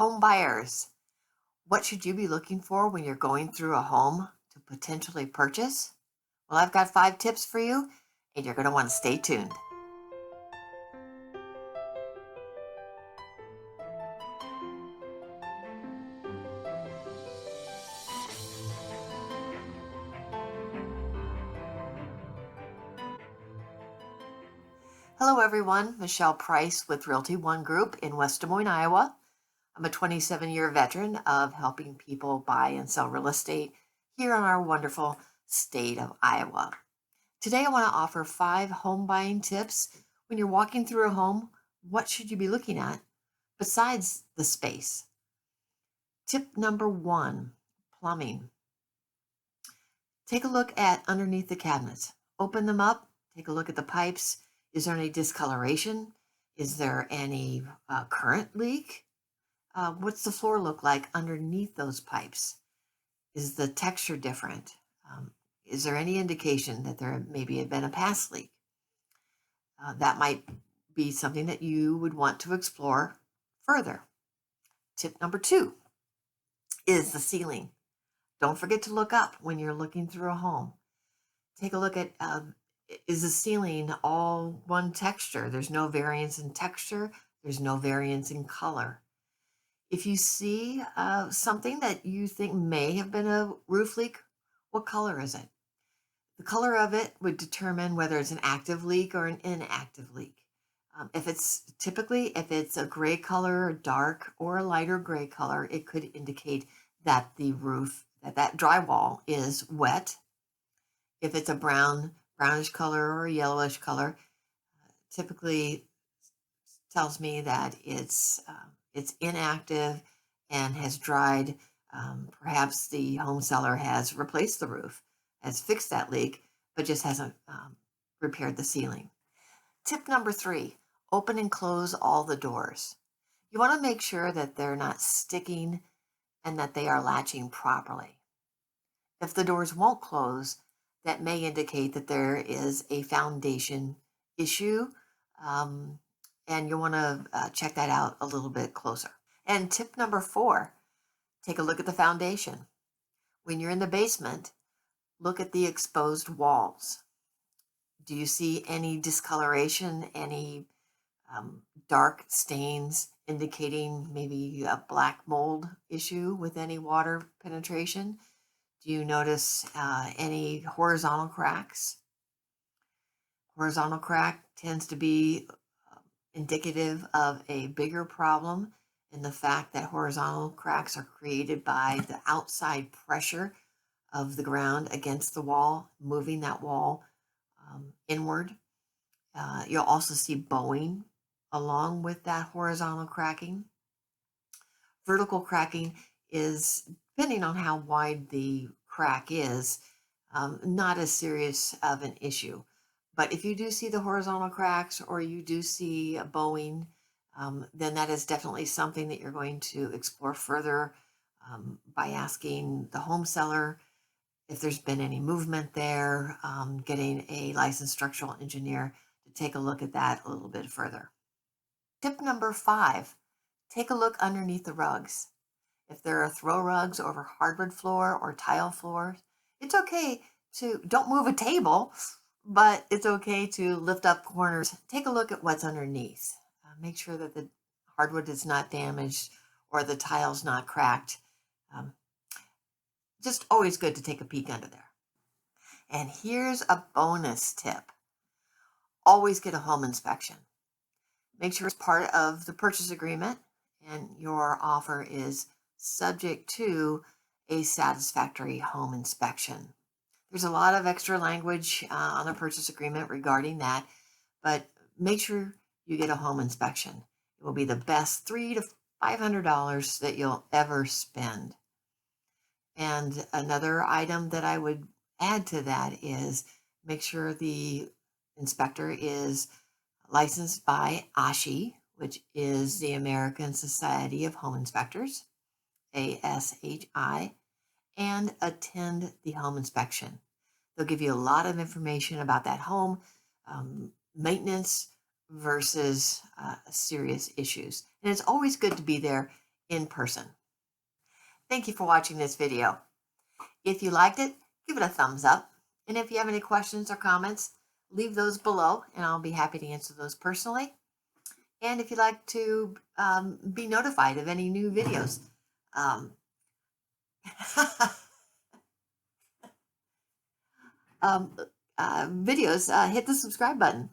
Home buyers, what should you be looking for when you're going through a home to potentially purchase? Well, I've got 5 tips for you, and you're going to want to stay tuned. Hello, everyone. Michelle Price with Realty One Group in West Des Moines, Iowa. I'm a 27-year veteran of helping people buy and sell real estate here in our wonderful state of Iowa. Today, I want to offer 5 home buying tips. When you're walking through a home, what should you be looking at besides the space? Tip number 1, plumbing. Take a look at underneath the cabinets. Open them up, take a look at the pipes. Is there any discoloration? Is there any current leak? What's the floor look like underneath those pipes? Is the texture different? Is there any indication that there maybe had been a past leak? That might be something that you would want to explore further. Tip number 2 is the ceiling. Don't forget to look up when you're looking through a home. Take a look at, is the ceiling all one texture? There's no variance in texture. There's no variance in color. If you see something that you think may have been a roof leak, what color is it? The color of it would determine whether it's an active leak or an inactive leak. If it's a gray color, dark, or a lighter gray color, it could indicate that the roof, that drywall is wet. If it's a brownish color or a yellowish color, typically tells me that it's inactive and has dried. Perhaps the home seller has replaced the roof, has fixed that leak, but just hasn't repaired the ceiling. Tip number 3, open and close all the doors. You want to make sure that they're not sticking and that they are latching properly. If the doors won't close, that may indicate that there is a foundation issue, and you want to check that out a little bit closer. And tip number 4, take a look at the foundation. When you're in the basement, look at the exposed walls. Do you see any discoloration, any dark stains indicating maybe a black mold issue with any water penetration? Do you notice any horizontal cracks? Horizontal crack tends to be indicative of a bigger problem in the fact that horizontal cracks are created by the outside pressure of the ground against the wall, moving that wall inward. You'll also see bowing along with that horizontal cracking. Vertical cracking is, depending on how wide the crack is, not as serious of an issue. But if you do see the horizontal cracks or you do see a bowing, then that is definitely something that you're going to explore further by asking the home seller if there's been any movement there, getting a licensed structural engineer to take a look at that a little bit further. Tip number 5, take a look underneath the rugs. If there are throw rugs over hardwood floor or tile floors, it's okay to, don't move a table, but it's okay to lift up corners. Take a look at what's underneath. Make sure that the hardwood is not damaged or the tile's not cracked. Just always good to take a peek under there. And here's a bonus tip. Always get a home inspection. Make sure it's part of the purchase agreement and your offer is subject to a satisfactory home inspection. There's a lot of extra language on the purchase agreement regarding that, but make sure you get a home inspection. It will be the best $300 to $500 that you'll ever spend. And another item that I would add to that is make sure the inspector is licensed by ASHI, which is the American Society of Home Inspectors, ASHI, and attend the home inspection. They'll give you a lot of information about that home, maintenance versus serious issues. And it's always good to be there in person. Thank you for watching this video. If you liked it, give it a thumbs up. And if you have any questions or comments, leave those below and I'll be happy to answer those personally. And if you'd like to be notified of any new videos, hit the subscribe button.